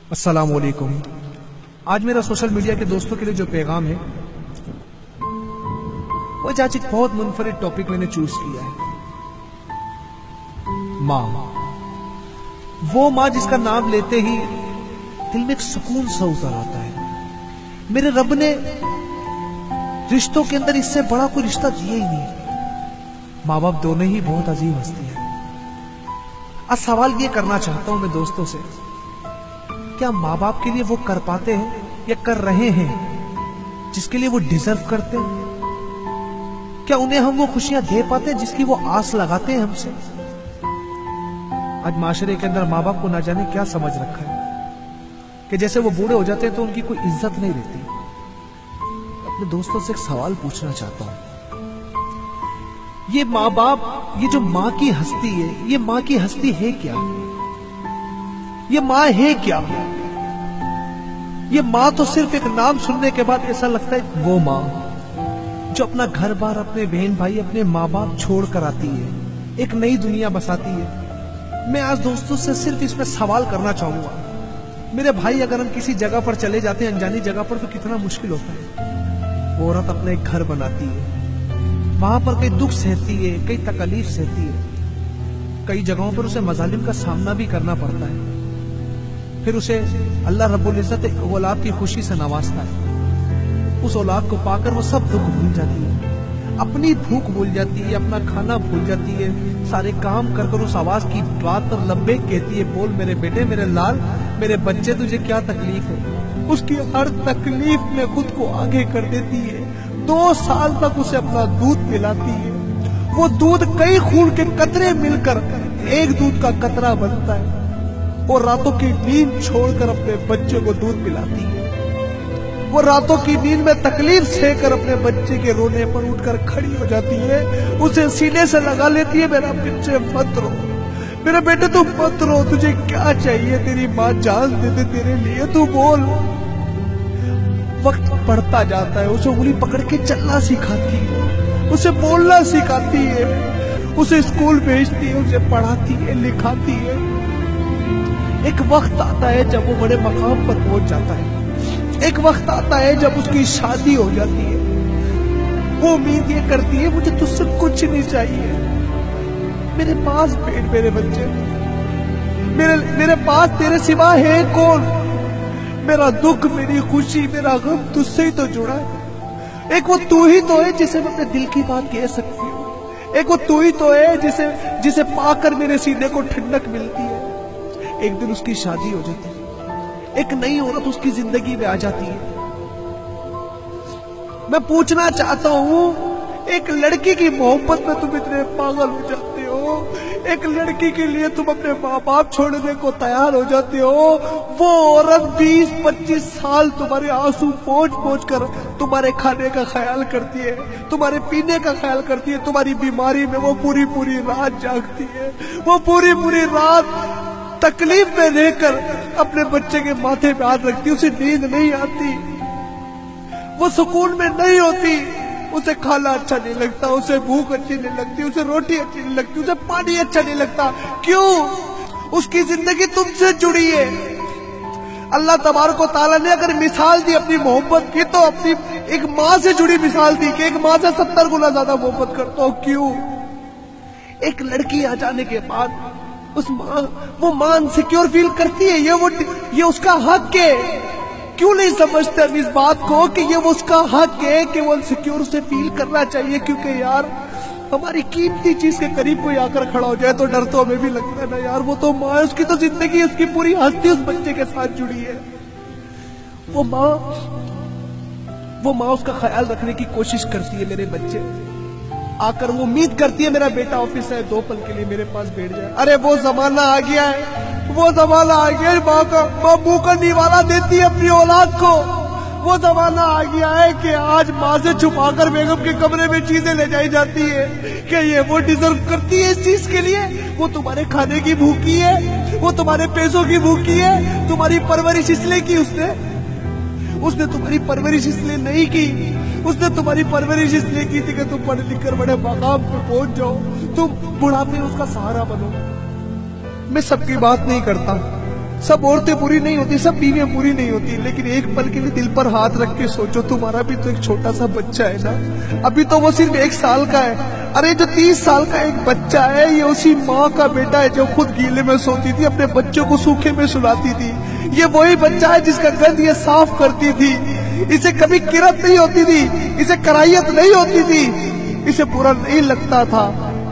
अस्सलाम वालेकुम। आज मेरा सोशल मीडिया के दोस्तों के लिए जो पैगाम है वो आज एक बहुत मुनफरिद टॉपिक मैंने चूज किया है। माँ, वो माँ जिसका नाम लेते ही दिल में एक सुकून सा उतर आता है। मेरे रब ने रिश्तों के अंदर इससे बड़ा कोई रिश्ता दिया ही नहीं। माँ बाप दोनों ही बहुत अजीम हस्ती है। आज सवाल ये करना चाहता हूं मैं दोस्तों से, क्या माँ बाप के लिए वो कर पाते हैं या कर रहे हैं जिसके लिए वो डिजर्व करते हैं? क्या उन्हें हम वो खुशियां दे पाते हैं जिसकी वो आस लगाते हैं हमसे? आज माशरे के अंदर माँ बाप को ना जाने क्या समझ रखा है कि जैसे वो बूढ़े हो जाते हैं तो उनकी कोई इज्जत नहीं रहती। अपने दोस्तों से एक सवाल पूछना चाहता हूं, ये माँ बाप, ये जो माँ की हस्ती है, ये माँ की हस्ती है क्या? ये माँ है क्या? ये माँ तो सिर्फ एक नाम सुनने के बाद ऐसा लगता है वो माँ जो अपना घर बार, अपने बहन भाई, अपने माँ बाप छोड़ कर आती है, एक नई दुनिया बसाती है। मैं आज दोस्तों से सिर्फ इसमें सवाल करना चाहूंगा, मेरे भाई, अगर हम किसी जगह पर चले जाते हैं, अनजानी जगह पर, तो कितना मुश्किल होता है। वो औरत अपना एक घर बनाती है, वहां पर कई दुख सहती है, कई तकलीफ सहती है, कई जगहों पर उसे मजालिम का सामना भी करना पड़ता है। फिर उसे अल्लाह रब्बुल इज्जत एक औलाद की खुशी से नवाजता है। उस औलाद को पाकर वो सब दुख भूल जाती है, अपनी भूख भूल जाती है, अपना खाना भूल जाती है, सारे काम कर कर उस आवाज की बात पर लब्बे कहती है, बोल मेरे बेटे, मेरे लाल, मेरे बच्चे, तुझे क्या तकलीफ है? उसकी हर तकलीफ में खुद को आगे कर देती है। 2 साल तक उसे अपना दूध पिलाती है। वो दूध कई खून के कतरे मिलकर एक दूध का कतरा बनता है। वो रातों की नींद छोड़कर अपने बच्चे को दूध पिलाती है। वो रातों की नींद में तकलीफ सहकर अपने बच्चे के रोने पर उठकर खड़ी हो जाती है, उसे सीने से लगा लेती है, मेरा बच्चे मत रो, मेरे बेटे तू मत रो, तुझे क्या चाहिए? तेरी माँ जान दे दे तेरे लिए, तू बोल। वक्त बढ़ता जाता है, उसे उंगली पकड़ के चलना सिखाती है, उसे बोलना सिखाती है, उसे स्कूल भेजती है, उसे पढ़ाती है, लिखाती है। एक वक्त आता है जब वो बड़े मकाम पर पहुंच जाता है। एक वक्त आता है जब उसकी शादी हो जाती है। वो उम्मीद ये करती है, मुझे तुझसे कुछ नहीं चाहिए, मेरे पास बैठ मेरे बच्चे, मेरे पास तेरे सिवा है कौन? मेरा दुख, मेरी खुशी, मेरा गम तुझसे ही तो जुड़ा है। एक वो तू ही तो है जिसे मैं अपने दिल की बात कह सकती हूँ। एक वो तू ही तो है जिसे पाकर मेरे सीने को ठंडक मिलती है। एक दिन उसकी शादी हो जाती है, एक नई औरत उसकी जिंदगी में आ जाती है। मैं पूछना चाहता हूँ, एक लड़की की मोहब्बत में तुम इतने पागल हो जाते हो, एक लड़की के लिए तुम अपने माँ बाप छोड़ने को तैयार हो जाते हो। वो औरत 20-25 साल तुम्हारे आंसू पोंछ पोंछ कर तुम्हारे खाने का ख्याल करती है, तुम्हारे पीने का ख्याल करती है, तुम्हारी बीमारी में वो पूरी पूरी रात जागती है, वो पूरी पूरी रात तकलीफ में रहकर अपने बच्चे के माथे पे हाथ रखती, उसे नींद नहीं आती, वो सुकून में नहीं होती, उसे खाना अच्छा नहीं लगता, उसे भूख अच्छी नहीं लगती, उसे रोटी अच्छी नहीं लगती, उसे पानी अच्छा नहीं लगता। क्यों? उसकी जिंदगी तुमसे जुड़ी है। अल्लाह तबारक व तआला ने अगर मिसाल दी अपनी मोहब्बत की तो अपनी एक माँ से जुड़ी मिसाल दी कि एक माँ से 70 गुना ज्यादा मोहब्बत करता हो। क्यों? एक लड़की आ जाने के बाद वो माँ इनसिक्योर फील करती है, ये उसका हक है। क्यों नहीं समझते हम इस बात को कि ये वो उसका हक है कि वो इनसिक्योर से फील करना चाहिए? क्योंकि यार हमारी कीमती चीज के करीब कोई आकर खड़ा हो जाए तो डर तो हमें भी लगता है ना यार। वो तो माँ है, उसकी तो जिंदगी, उसकी पूरी हस्ती उस बच्चे के साथ जुड़ी है। वो माँ उसका ख्याल रखने की कोशिश करती है। मेरे बच्चे आकर वो उम्मीद करती है मेरा बेटा ऑफिस से 2 पल के लिए मेरे पास बैठ जाए। अरे वो जमाना आ गया है, वो जमाना आ गया है, माँ मुंह का निवाला देती है अपनी औलाद को। वो जमाना आ गया है कि आज माँ से छुपाकर बेगम के कमरे में चीजें ले जाई जाती है कि ये वो डिजर्व करती है इस चीज के लिए। वो तुम्हारे खाने की भूखी है, वो तुम्हारे पैसों की भूखी है, तुम्हारी परवरिश इसलिए की उसने तुम्हारी परवरिश इसलिए नहीं की, उसने तुम्हारी परवरिश इसलिए की थी कि तुम पढ़ लिख कर बड़े मकाम पे पहुंच जाओ, तुम बुढ़ापे में उसका सहारा बनो। मैं सबकी बात नहीं करता, सब औरतें बुरी नहीं होती, सब बीवियां बुरी नहीं होती, लेकिन एक पल के लिए दिल पर हाथ रख के सोचो, तुम्हारा भी तो एक छोटा सा बच्चा है ना, अभी तो वो सिर्फ 1 साल का है। अरे जो 30 साल का एक बच्चा है, ये उसी माँ का बेटा है जो खुद गीले में सोती थी, अपने बच्चों को सूखे में सुलाती थी। ये वही बच्चा है जिसका गंद ये साफ करती थी। इसे कभी किरत नहीं होती थी, इसे कराहियत नहीं होती थी, इसे बुरा नहीं लगता था,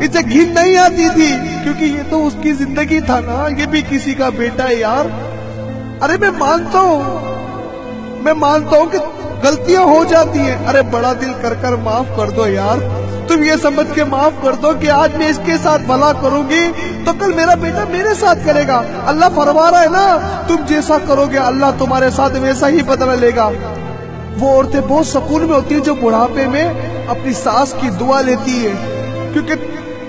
इसे घिन नहीं आती थी, क्योंकि ये तो उसकी जिंदगी था ना, ये भी किसी का बेटा है यार। अरे मैं मानता हूँ कि गलतियां हो जाती हैं, अरे बड़ा दिल कर माफ कर दो यार। तुम ये समझ के माफ कर दो कि आज मैं इसके साथ भला करूंगी तो कल मेरा बेटा मेरे साथ करेगा। अल्लाह फरमा रहा है ना, तुम जैसा करोगे अल्लाह तुम्हारे साथ वैसा ही बदला लेगा। वो औरतें बहुत सुकून में होती है जो बुढ़ापे में अपनी सास की दुआ लेती है, क्योंकि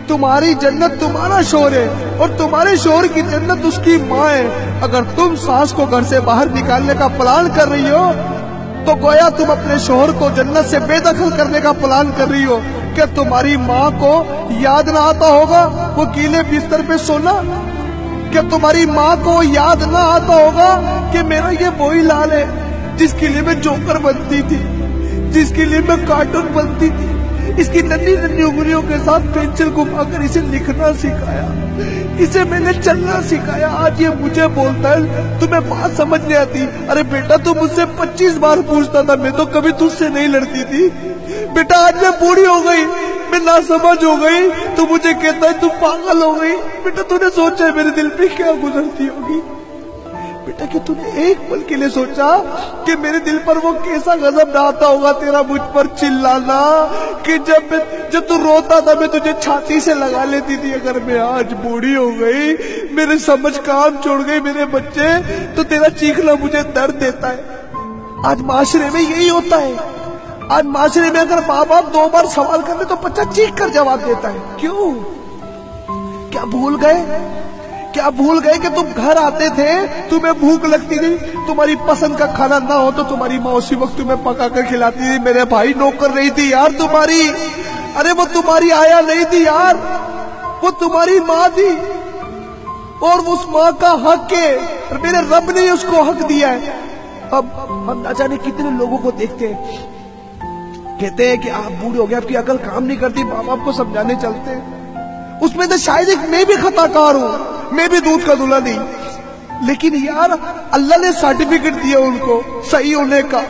तुम्हारी जन्नत तुम्हारा शोहर है और तुम्हारे शोहर की जन्नत उसकी माँ है। अगर तुम सास को घर से बाहर निकालने का प्लान कर रही हो तो गोया तुम अपने शोहर को जन्नत से बेदखल करने का प्लान कर रही हो। क्या तुम्हारी माँ को याद ना आता होगा वो गीले बिस्तर पे सोना? क्या तुम्हारी माँ को याद ना आता होगा कि मेरा ये वही लाल है जिसके लिए मैं जोकर बनती थी, जिसके लिए मैं कार्टून बनती थी, इसकी नन्ही नन्ही उंगलियों के साथ पेंसिल घुमाकर इसे लिखना सिखाया, इसे मैंने चलना सिखाया। आज ये मुझे बोलता है तुम्हें बात समझ नहीं आती। अरे बेटा तू मुझसे 25 बार पूछता था, मैं तो कभी तुझसे नहीं लड़ती थी। बेटा आज मैं बूढ़ी हो गई, मैं नासमझ हो गई, तू मुझे कहता है तू पागल हो गई। बेटा तूने सोचा है मेरे दिल पे क्या गुजरती होगी? बेटा कि तूने एक पल के लिए सोचा कि मेरे दिल पर वो कैसा गजब ढाता होगा तेरा मुझ पर चिल्लाना, कि जब तू रोता था मैं तुझे छाती से लगा लेती थी। अगर मैं आज बूढ़ी हो गई, मेरे समझ काम छोड़ गई मेरे बच्चे, तो तेरा चीखना मुझे दर्द देता है। आज माशरे में यही होता है। आज माशरे में अगर माँ बाप 2 बार सवाल कर ले तो बच्चा चीख कर जवाब देता है। क्यों? क्या भूल गए कि तुम घर आते थे, तुम्हें भूख लगती थी, तुम्हारी पसंद का खाना ना हो तो तुम्हारी माँ उसी वक्त तुम्हें पका कर खिलाती थी। मेरे भाई नौकर नहीं थी यार तुम्हारी, अरे वो तुम्हारी आया नहीं थी यार, वो तुम्हारी माँ थी और उस माँ का हक है और मेरे रब ने उसको हक दिया है। अब हम ना जाने कितने लोगों को देखते हैं, कहते हैं कि आप बूढ़े हो गए, आपकी अकल काम नहीं करती, माँ बाप को समझाने चलते हैं। उसमें तो शायद एक मैं भी खताकार हूँ, मैं भी दूध का दूल्हा नहीं, लेकिन यार अल्लाह ने सर्टिफिकेट दिया उनको सही होने का।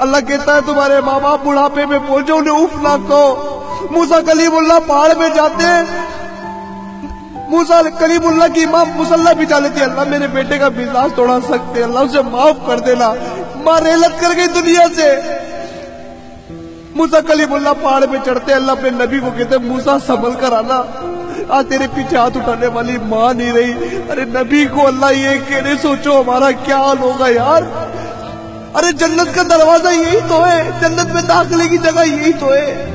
अल्लाह कहता है तुम्हारे माँ बाप बुढ़ापे में पहुंचे, उन्हें उफ ना कहो। मूसा कलीमुल्लाह पहाड़ में जाते हैं, मूसा कलीमुल्लाह की माँ मुसल्ला बिछा लेती है, अल्लाह मेरे बेटे का मिजाज तोड़ा सकते, अल्लाह उसे माफ कर देना। माँ रेलत कर गई दुनिया से। मूसा कलीमुल्लाह पहाड़ में चढ़ते, अल्लाह अपने नबी को कहते मूसा संभल कर आना, आज तेरे पीछे हाथ उठाने वाली माँ नहीं रही। अरे नबी को अल्लाह ये कहने, सोचो हमारा क्या हाल होगा यार। अरे जन्नत का दरवाजा यही तो है, जन्नत में दाखिले की जगह यही तो है।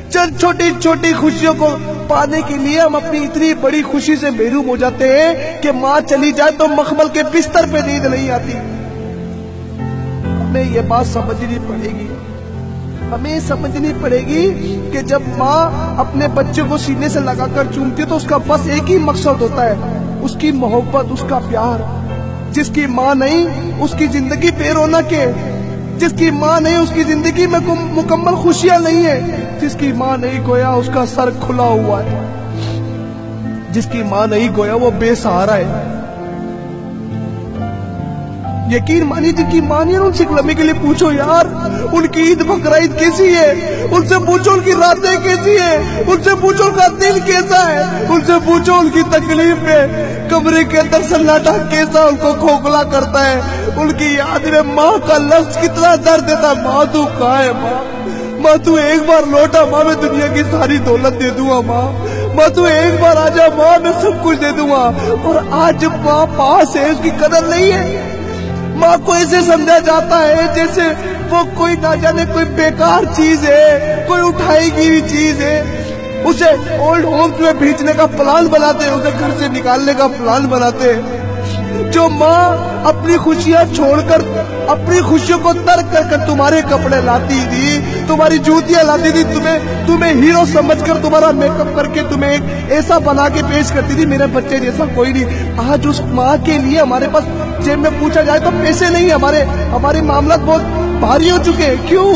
चंद छोटी छोटी खुशियों को पाने के लिए हम अपनी इतनी बड़ी खुशी से महरूम हो जाते हैं कि माँ चली जाए तो मखमल के बिस्तर पे नींद नहीं आती। हमें ये बात समझनी पड़ेगी, हमें समझनी पड़ेगी कि जब माँ अपने बच्चे को सीने से लगाकर चूमती है तो उसका बस एक ही मकसद होता है, उसकी मोहब्बत, उसका प्यार। जिसकी माँ नहीं उसकी जिंदगी बेरौनक है, जिसकी माँ नहीं उसकी जिंदगी में मुकम्मल खुशियां नहीं है, जिसकी माँ नहीं गोया उसका सर खुला हुआ है, जिसकी माँ नहीं गोया वो बेसहारा है। यकीन मानिए जिनकी माँ नहीं है उनसे एक लम्हे के लिए पूछो यार उनकी ईद बकरीद कैसी है, उनसे पूछो उनकी रातें कैसी है, उनसे पूछो उनका दिल कैसा है, उनसे पूछो उनकी तकलीफ में कमरे के अंदर सन्नाटा कैसा उनको खोखला करता है, उनकी याद में माँ का लफ्ज कितना दर्द देता। माँ तू कहाँ है माँ तू एक बार लौटा, माँ मैं दुनिया की सारी दौलत दे दूंगा, माँ तू एक बार आजा, माँ मैं सब कुछ दे दूंगा। और आज माँ पास है उसकी कदर नहीं है। माँ को ऐसे समझा जाता है जैसे वो कोई ना जाने कोई बेकार चीज है, कोई उठाई गई चीज है। उसे ओल्ड होम में भेजने का प्लान बनाते हैं, उसे घर से निकालने का प्लान बनाते हैं। जो माँ अपनी खुशियाँ छोड़कर अपनी खुशियों को तर्क कर तुम्हारे कपड़े लाती थी, तुम्हारी जूतियाँ लाती थी, तुम्हें हीरो समझकर तुम्हारा मेकअप करके तुम्हें एक ऐसा बना के पेश करती थी मेरे बच्चे जैसा कोई नहीं। आज उस माँ के लिए हमारे पास जेब में पूछा जाए तो पैसे नहीं, हमारे मामला बहुत भारी हो चुके हैं। क्यों?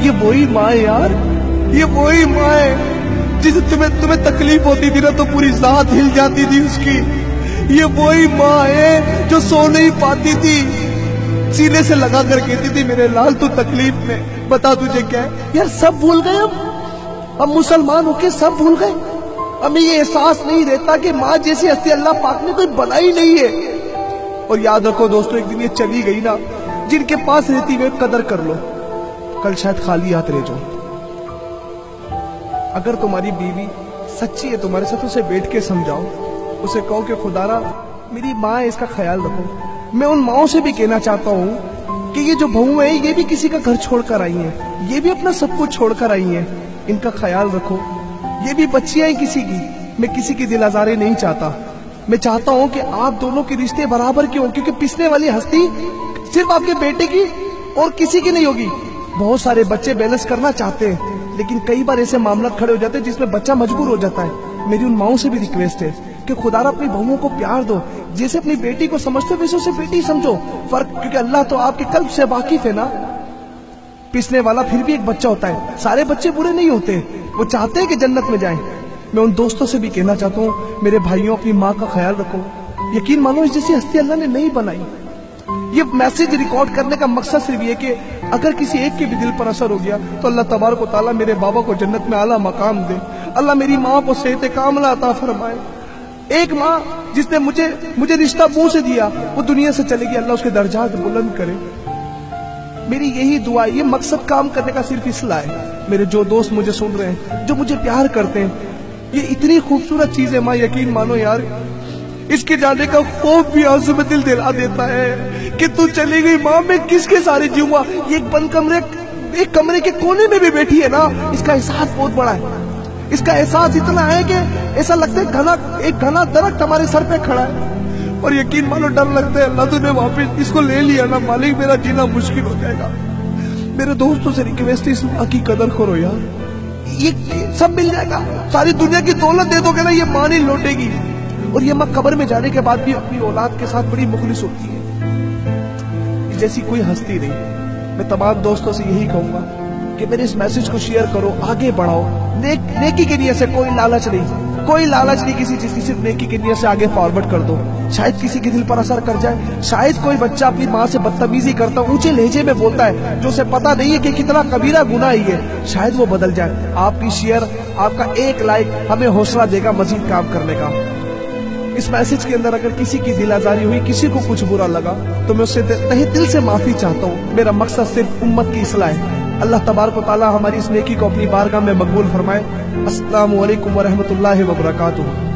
ये वही माँ है यार, ये वही माँ है जिसे तुम्हें तकलीफ होती थी ना तो पूरी जात हिल जाती थी उसकी। ये वही माँ है जो सो नहीं पाती थी, सीने से लगा कर कहती थी मेरे लाल तू तकलीफ में, बता तुझे क्या है। यार सब भूल गए हम मुसलमान होके सब भूल गए। हमें ये एहसास नहीं रहता कि माँ जैसी हस्ती अल्लाह पाक ने कोई बनाई नहीं है। और याद रखो दोस्तों, एक दिन ये चली गई ना, जिनके पास रहती हुए कदर कर लो, कल शायद खाली हाथ रह जाओ। अगर तुम्हारी बीवी सच्ची है तुम्हारे साथ, उसे बैठ के समझाओ, उसे कहो कि खुदारा मेरी माँ है, इसका ख्याल रखो। मैं उन माओं से भी कहना चाहता हूँ कि ये जो बहू है ये भी किसी का घर छोड़कर आई है, ये भी अपना सब कुछ छोड़कर आई है, इनका ख्याल रखो। ये भी बच्चियां हैं किसी की, मैं किसी की दिल आजारी नहीं चाहता। मैं चाहता हूँ कि आप दोनों के रिश्ते बराबर के हों, क्योंकि पिसने वाली हस्ती सिर्फ आपके बेटे की और किसी की नहीं होगी। बहुत सारे बच्चे बैलेंस करना चाहते हैं, लेकिन कई बार ऐसे मामला खड़े हो जाते हैं जिसमें बच्चा मजबूर हो जाता है। मेरी उन माओं से भी रिक्वेस्ट है कि खुदारा अपनी बहुओं को प्यार दो, जैसे अपनी बेटी को समझते हो वैसे उसे बेटी समझो। फर्क, क्योंकि अल्लाह तो आपके कल्ब से वाकिफ है ना। पिसने वाला फिर भी एक बच्चा होता है, सारे बच्चे बुरे नहीं होते, वो चाहते हैं कि जन्नत में जाएं। मैं उन दोस्तों से भी कहना चाहता हूँ, मेरे भाइयों अपनी माँ का ख्याल रखो। यकीन मानो इस जैसी हस्ती अल्लाह ने नहीं बनाई। ये मैसेज रिकॉर्ड करने का मकसद सिर्फ ये कि अगर किसी एक के भी दिल पर असर हो गया तो अल्लाह तबारक व तआला मेरे बाबा को जन्नत में आला मकाम दे, अल्लाह मेरी माँ को सेहत कामला अता फरमाए। एक माँ जिसने मुझे रिश्ता मुंह से दिया वो दुनिया से चलेगी, अल्लाह उसके दर्जात बुलंद करे। मेरी यही दुआ, ये मकसद काम करने का सिर्फ इसलिए है। मेरे जो दोस्त मुझे सुन रहे हैं, जो मुझे प्यार करते हैं, ये इतनी खूबसूरत चीज है माँ, यकीन मानो यार, इसके जाने का खौफ भी आंसू में दिल दिला देता है कि तू चली गई माँ, मैं किसके सारे जीऊंगा। ये एक कमरे के कोने में भी बैठी है ना, इसका एहसास बहुत बड़ा है। इसका एहसास इतना है कि ऐसा लगता है एक घना दरख्त हमारे सर पे खड़ा है। और यकीन मानो डर लगता है अल्लाह तूने वापस इसको ले लिया ना मालिक, मेरा जीना मुश्किल हो जाएगा। मेरे दोस्तों से रिक्वेस्ट है, इस माँ की कदर करो यार, ये सब मिल जाएगा। सारी दुनिया की दौलत दे दोगे ना, ये माँ नहीं लौटेगी। और ये माँ कब्र में जाने के बाद भी अपनी औलाद के साथ बड़ी मुखलिस होती है, जैसी कोई हस्ती नहीं। मैं तमाम दोस्तों से यही कहूंगा कि मेरे इस मैसेज को शेयर करो, आगे बढ़ाओ। नेकी के नियत से, कोई लालच नहीं किसी चीज की, सिर्फ नेकी के नियत से आगे फॉरवर्ड कर दो। शायद किसी के दिल पर असर कर जाए, शायद कोई बच्चा अपनी माँ से बदतमीजी करता, ऊंचे लहजे में बोलता है, जो उसे पता नहीं है कि कितना कबीरा गुनाह है, शायद वो बदल जाए। आपकी शेयर, आपका एक लाइक हमें हौसला देगा मजीद काम करने का। इस मैसेज के अंदर अगर किसी की दिल आजारी हुई, किसी को कुछ बुरा लगा, तो मैं उससे तहे दिल से माफी चाहता हूँ। मेरा मकसद सिर्फ उम्मत की इस्लाह है। अल्लाह तबारक व तआला हमारी इस नेकी को अपनी बारगाह में मकबूल फरमाए। अस्सलामु अलैकुम व रहमतुल्लाहि व बरकातुहू।